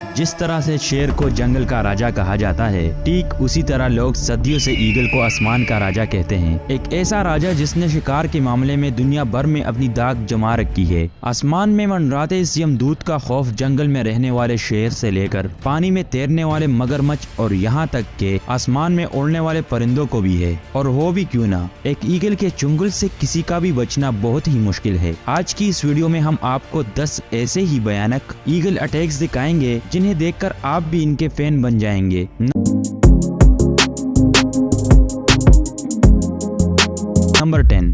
जिस तरह से शेर को जंगल का राजा कहा जाता है, ठीक उसी तरह लोग सदियों से ईगल को आसमान का राजा कहते हैं। एक ऐसा राजा जिसने शिकार के मामले में दुनिया भर में अपनी दाग जमा रखी है। आसमान में मंडराते इस यमदूत का खौफ जंगल में रहने वाले शेर से लेकर पानी में तैरने वाले मगरमच्छ और यहाँ तक के आसमान में उड़ने वाले परिंदों को भी है। और हो भी क्यों ना, एक ईगल के चुंगल से किसी का भी बचना बहुत ही मुश्किल है। आज की इस वीडियो में हम आपको 10 ऐसे ही भयानक ईगल अटैक्स दिखाएंगे जिन्हें देखकर आप भी इनके फैन बन जाएंगे। Number 10,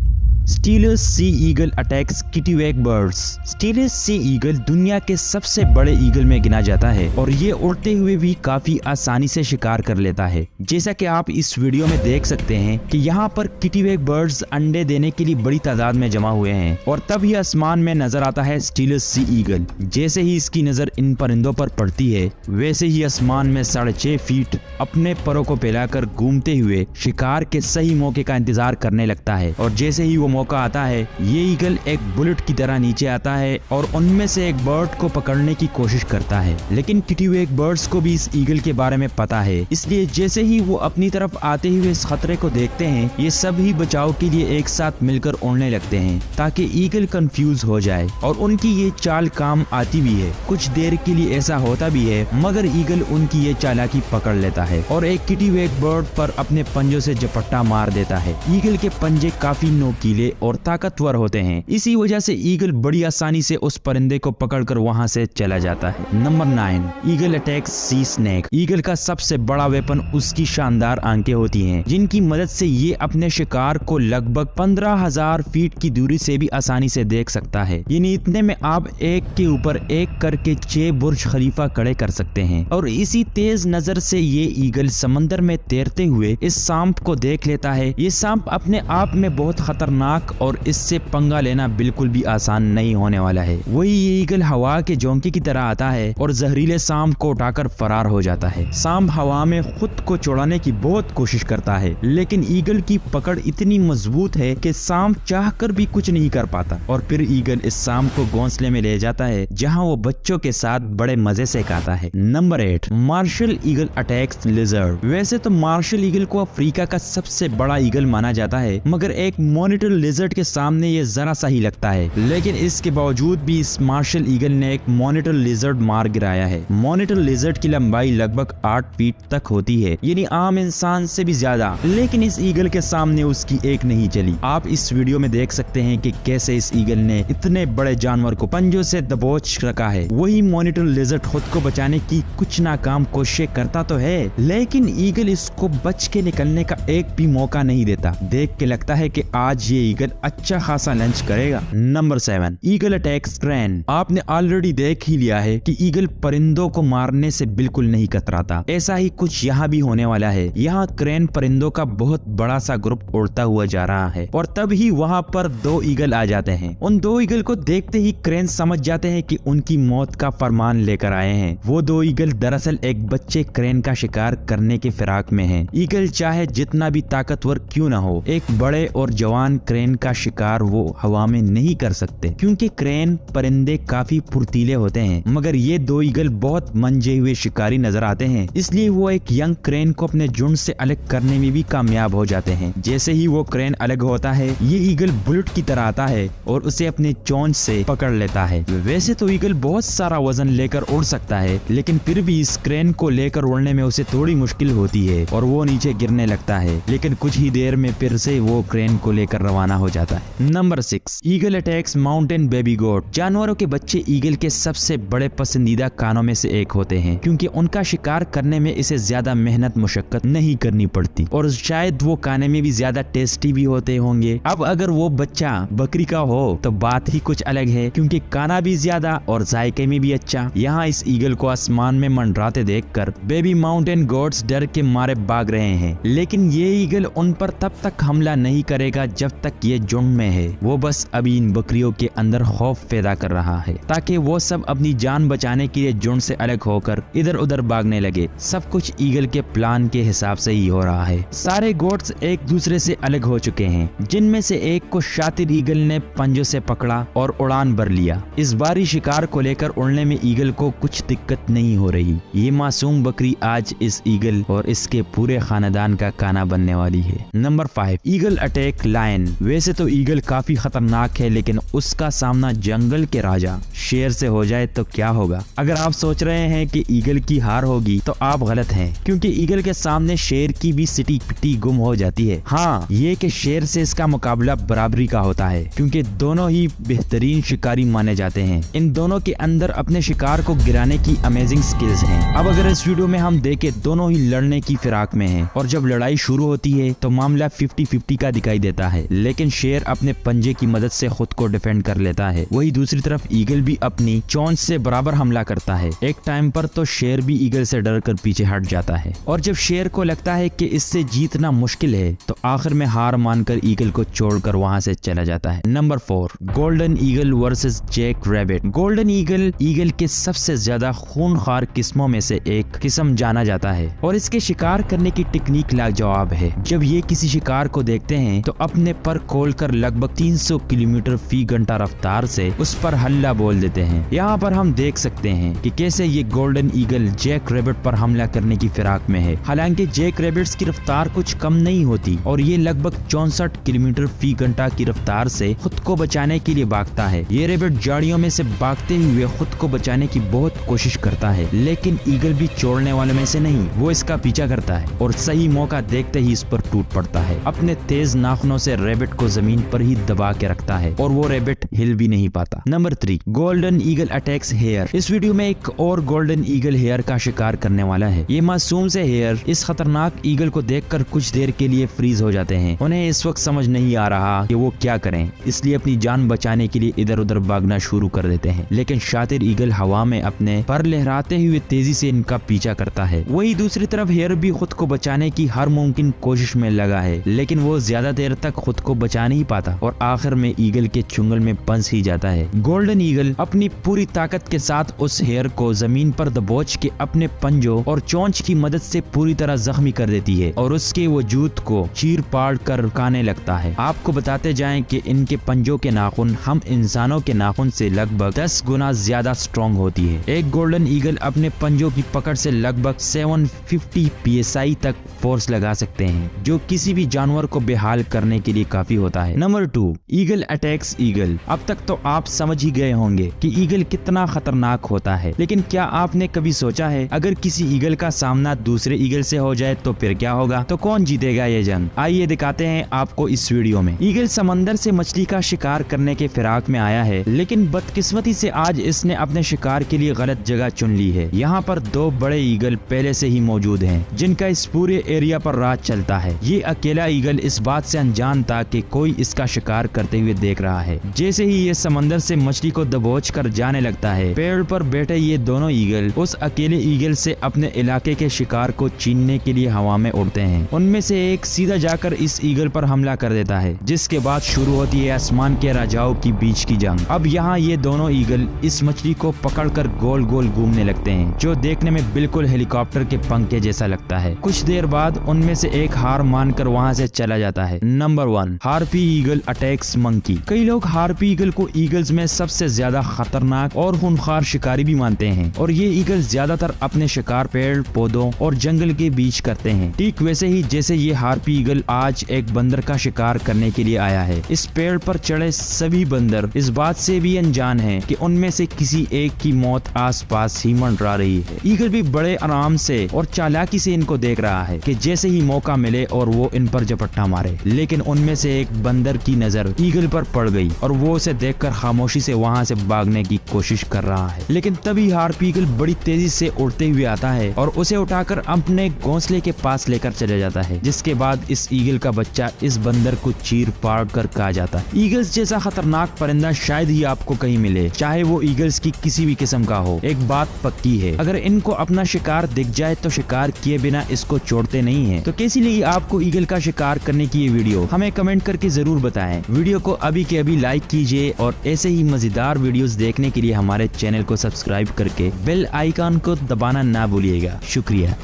Steller's sea eagle attacks kittiwake birds. Steller's sea eagle दुनिया के सबसे बड़े ईगल में गिना जाता है और ये उड़ते हुए भी काफी आसानी से शिकार कर लेता है। जैसा कि आप इस वीडियो में देख सकते हैं कि यहाँ पर किटिवेक बर्ड्स अंडे देने के लिए बड़ी तादाद में जमा हुए हैं और तभी आसमान में नजर आता है स्टीलर्स सी ईगल। जैसे ही इसकी नजर इन परिंदों पर पड़ती है, वैसे ही आसमान में 6.5 फीट अपने परों को फैलाकर घूमते हुए शिकार के सही मौके का इंतजार करने लगता है। और जैसे ही वो मौका आता है, ये ईगल एक बुलेट की तरह नीचे आता है और उनमें से एक बर्ड को पकड़ने की कोशिश करता है। लेकिन किटिवेक बर्ड्स को भी इस ईगल के बारे में पता है, इसलिए जैसे ही वो अपनी तरफ आते हुए इस खतरे को देखते हैं, ये सभी बचाव के लिए एक साथ मिलकर उड़ने लगते हैं ताकि ईगल कंफ्यूज हो जाए। और उनकी ये चाल काम आती भी है। कुछ देर के लिए ऐसा होता भी है, मगर ईगल उनकी ये चालाकी पकड़ लेता है और एक किटिवेक बर्ड पर अपने पंजों से झपट्टा मार देता है। ईगल के पंजे काफी नोकीले और ताकतवर होते हैं, इसी वजह से ईगल बड़ी आसानी से उस परिंदे को पकड़कर वहां से चला जाता है। नंबर 9, ईगल अटैक्स सी स्नेक। ईगल का सबसे बड़ा वेपन उसकी शानदार आंखें होती हैं, जिनकी मदद से ये अपने शिकार को लगभग 15,000 फीट की दूरी से भी आसानी से देख सकता है। यानी इतने में आप एक के ऊपर एक करके 6 बुर्ज खलीफा खड़े कर सकते हैं। और इसी तेज नजर से ये ईगल समंदर में तैरते हुए इस सांप को देख लेता है। ये सांप अपने आप में बहुत खतरनाक और इससे पंगा लेना बिल्कुल भी आसान नहीं होने वाला है। वही ये ईगल हवा के झोंके की तरह आता है और जहरीले सांप को उठाकर फरार हो जाता है। सांप हवा में खुद को छुड़ाने की बहुत कोशिश करता है, लेकिन ईगल की पकड़ इतनी मजबूत है कि सांप चाहकर भी कुछ नहीं कर पाता। और फिर ईगल इस सांप को घोंसले में ले जाता है, जहां वो बच्चों के साथ बड़े मजे से खाता है। Number 8, martial eagle attacks lizard. वैसे तो मार्शल ईगल को अफ्रीका का सबसे बड़ा ईगल माना जाता है, मगर एक मॉनिटर लिजर्ड के सामने ये जरा सा ही लगता है। लेकिन इसके बावजूद भी इस मार्शल ईगल ने एक मॉनिटर लिजर्ड मार गिराया है। मॉनिटर लिजर्ड की लंबाई लगभग 8 फीट तक होती है, यानी आम इंसान से भी ज्यादा। लेकिन इस ईगल के सामने उसकी एक नहीं चली। आप इस वीडियो में देख सकते हैं कि कैसे इस ईगल ने इतने बड़े जानवर को पंजों से दबोच रखा है। वही मॉनिटर लिजर्ड खुद को बचाने की कुछ नाकाम कोशिशें करता तो है, लेकिन ईगल इसको बच के निकलने का एक भी मौका नहीं देता। देख के लगता है कि आज ये ईगल अच्छा खासा लंच करेगा। Number 7, eagle attacks crane. आपने ऑलरेडी देख ही लिया है कि ईगल परिंदों को मारने से बिल्कुल नहीं कतराता। ऐसा ही कुछ यहाँ भी होने वाला है। यहाँ क्रेन परिंदों का बहुत बड़ा सा ग्रुप उड़ता हुआ जा रहा है और तब ही वहाँ पर 2 ईगल आ जाते हैं। उन 2 ईगल को देखते ही क्रेन समझ जाते हैं कि उनकी मौत का फरमान लेकर आए हैं। वो 2 ईगल दरअसल एक बच्चे क्रेन का शिकार करने के फिराक में हैं। ईगल चाहे जितना भी ताकतवर क्यों न हो, एक बड़े और जवान क्रेन का शिकार वो हवा में नहीं कर सकते, क्योंकि क्रेन परिंदे काफी फुर्तीले होते हैं। मगर ये 2 ईगल बहुत मंजे हुए शिकारी नजर आते हैं, इसलिए वो एक यंग क्रेन को अपने झुंड से अलग करने में भी कामयाब हो जाते हैं। जैसे ही वो क्रेन अलग होता है, ये ईगल बुलेट की तरह आता है और उसे अपने चोंच से पकड़ लेता है। वैसे तो ईगल बहुत सारा वजन लेकर उड़ सकता है, लेकिन फिर भी इस क्रेन को लेकर उड़ने में उसे थोड़ी मुश्किल होती है और वो नीचे गिरने लगता है। लेकिन कुछ ही देर में फिर से वो क्रेन को लेकर रवाना हो जाता है। Number 6, eagle attacks mountain baby goat. जानवरों के बच्चे ईगल के सबसे बड़े पसंदीदा खानों में से एक होते हैं, क्योंकि उनका शिकार करने में इसे ज्यादा मेहनत मुशक्कत नहीं करनी पड़ती और शायद वो खाने में भी ज्यादा टेस्टी भी होते होंगे। अब अगर वो बच्चा बकरी का हो तो बात ही कुछ अलग है, क्योंकि खाना भी ज्यादा और जायके में भी अच्छा। यहाँ इस ईगल को आसमान में मंडराते देखकर बेबी माउंटेन गोट्स डर के मारे भाग रहे हैं, लेकिन ये ईगल उन पर तब तक हमला नहीं करेगा जब तक ये झुंड में है, वो बस अभी इन बकरियों के अंदर खौफ पैदा कर रहा है ताकि वो सब अपनी जान बचाने के लिए झुंड से अलग होकर इधर उधर भागने लगे। सब कुछ ईगल के प्लान के हिसाब से ही हो रहा है। सारे गोट्स एक दूसरे से अलग हो चुके हैं, जिनमें से एक को शातिर ईगल ने पंजों से पकड़ा और उड़ान भर लिया। इस बारी शिकार को लेकर उड़ने में ईगल को कुछ दिक्कत नहीं हो रही। ये मासूम बकरी आज इस ईगल और इसके पूरे खानदान का खाना बनने वाली है। Number 5, eagle attack lion. वैसे तो ईगल काफी खतरनाक है, लेकिन उसका सामना जंगल के राजा शेर से हो जाए तो क्या होगा। अगर आप सोच रहे हैं कि ईगल की हार होगी तो आप गलत हैं, क्योंकि ईगल के सामने शेर की भी सिटी पिटी गुम हो जाती है। हाँ, ये कि शेर से इसका मुकाबला बराबरी का होता है, क्योंकि दोनों ही बेहतरीन शिकारी माने जाते हैं। इन दोनों के अंदर अपने शिकार को गिराने की अमेजिंग स्किल्स हैं। अब अगर इस वीडियो में हम देखें, दोनों ही लड़ने की फिराक में हैं, और जब लड़ाई शुरू होती है तो मामला 50-50 का दिखाई देता है, लेकिन शेर अपने पंजे की मदद से खुद को डिफेंड कर लेता है। वही दूसरी तरफ ईगल भी अपनी चोंच से बराबर हमला करता है। एक टाइम पर तो शेर भी ईगल से डर कर पीछे हट जाता है, और जब शेर को लगता है कि इससे जीतना मुश्किल है तो आखिर में हार मानकर ईगल को छोड़कर वहां से चला जाता है। Number 4, golden eagle versus jack rabbit. Golden eagle eagle के सबसे ज्यादा खूनखार किस्मों में से एक किस्म जाना जाता है, और इसके शिकार करने की टेक्निक लाजवाब है। जब ये किसी शिकार को देखते हैं तो अपने पर खोलकर लगभग 300 किलोमीटर फी घंटा रफ्तार से उस पर हल्ला बोल देते हैं। यहाँ पर हम देख सकते हैं कि कैसे ये गोल्डन ईगल जैक रैबिट पर हमला करने की फिराक में है। हालांकि जैक रैबिट्स की रफ्तार कुछ कम नहीं होती, और ये लगभग 64 किलोमीटर फी घंटा की रफ्तार से खुद को बचाने के लिए भागता है। ये रैबिट झाड़ियों में से भागते हुए खुद को बचाने की बहुत कोशिश करता है, लेकिन ईगल भी छोड़ने वालों में से नहीं, वो इसका पीछा करता है और सही मौका देखते ही इस पर टूट पड़ता है। अपने तेज नाखूनों से रैबिट को जमीन पर ही दबा के रखता है और वो रैबिट हिल भी नहीं पाता। Number 3, golden eagle attacks hare. इस वीडियो में एक और गोल्डन ईगल हेयर का शिकार करने वाला है। ये मासूम से हेयर इस खतरनाक ईगल को देखकर कुछ देर के लिए फ्रीज हो जाते हैं। उन्हें इस वक्त समझ नहीं आ रहा कि वो क्या करें, इसलिए अपनी जान बचाने के लिए इधर उधर भागना शुरू कर देते हैं। लेकिन शातिर ईगल हवा में अपने पर लहराते हुए तेजी से इनका पीछा करता है। वही दूसरी तरफ हेयर भी खुद को बचाने की हर मुमकिन कोशिश में लगा है, लेकिन वो ज्यादा देर तक खुद को बचा नहीं पाता और आखिर में ईगल के चुंगल में फंस ही जाता है। गोल्डन ईगल अपनी पूरी ताकत के साथ उस हेयर को जमीन पर दबोच के अपने पंजों और चोंच की मदद से पूरी तरह जख्मी कर देती है और उसके वजूद को चीर पाड़ कर खाने लगता है। आपको बताते जाएं कि इनके पंजों के नाखून हम इंसानों के नाखून से लगभग 10 गुना ज्यादा स्ट्रॉन्ग होती है। एक गोल्डन ईगल अपने पंजों की पकड़ से लगभग 750 PSI तक फोर्स लगा सकते हैं, जो किसी भी जानवर को बेहाल करने के लिए काफी होता है। Number 2, eagle attacks eagle. अब तक तो आप समझ ही गए होंगे कि ईगल कितना खतरनाक होता है, लेकिन क्या आपने कभी सोचा है अगर किसी ईगल का सामना दूसरे ईगल से हो जाए तो फिर क्या होगा? तो कौन जीतेगा ये जंग? आइए दिखाते हैं आपको इस वीडियो में। ईगल समंदर से मछली का शिकार करने के फिराक में आया है, लेकिन बदकिस्मती से आज इसने अपने शिकार के लिए गलत जगह चुन ली है। यहाँ पर 2 बड़े ईगल पहले से ही मौजूद हैं, जिनका इस पूरे एरिया पर राज चलता है। ये अकेला ईगल इस बात से अनजान था कि कोई इसका शिकार करते हुए देख रहा है। जैसे ही ये समंदर से मछली को दबोच कर जाने लगता है, पेड़ पर बैठे ये दोनों ईगल उस अकेले ईगल से अपने इलाके के शिकार को छीनने के लिए हवा में उड़ते हैं। उनमें से एक सीधा जाकर इस ईगल पर हमला कर देता है, जिसके बाद शुरू होती है आसमान के राजाओं की बीच की जंग। अब यहाँ ये दोनों ईगल इस मछली को पकड़कर गोल गोल घूमने लगते हैं, जो देखने में बिल्कुल हेलीकॉप्टर के पंखे जैसा लगता है। कुछ देर बाद उनमें से एक हार मानकर वहाँ से चला जाता है। Number 1, harpy eagle attacks monkey. कई लोग हार्पी ईगल को ईगल्स में सबसे ज्यादा खतरनाक और खूंखार शिकारी भी मानते हैं, और ये ईगल ज्यादातर अपने शिकार पेड़ पौधों और जंगल के बीच करते हैं। ठीक वैसे ही जैसे ये हार्पी ईगल आज एक बंदर का शिकार करने के लिए आया है। इस पेड़ पर चढ़े सभी बंदर इस बात से भी अनजान हैं कि उनमें से किसी एक की मौत आसपास ही मंडरा रही है। ईगल भी बड़े आराम से और चालाकी से इनको देख रहा है कि जैसे ही मौका मिले और वो इन पर झपट्टा मारे, लेकिन उनमें से एक बंदर की नजर ईगल पर पड़ गई और वो उसे देखकर खामोशी से वहाँ से भागने की कोशिश कर रहा है। लेकिन तभी हार्पी ईगल बड़ी तेजी से उड़ते हुए आता है और उसे उठाकर अपने घोंसले के पास लेकर चला जाता है, जिसके बाद इस ईगल का बच्चा इस बंदर को चीर फाड़ कर खा जाता है। ईगल्स जैसा खतरनाक परिंदा शायद ही आपको कहीं मिले, चाहे वो ईगल्स की किसी भी किस्म का हो। एक बात पक्की है, अगर इनको अपना शिकार दिख जाए तो शिकार किए बिना इसको छोड़ते नहीं है। तो कैसी लगी आपको ईगल का शिकार करने की ये वीडियो? हमें कमेंट करके करके जरूर बताएं। वीडियो को अभी के अभी लाइक कीजिए और ऐसे ही मजेदार वीडियोस देखने के लिए हमारे चैनल को सब्सक्राइब करके बेल आइकन को दबाना ना भूलिएगा। शुक्रिया।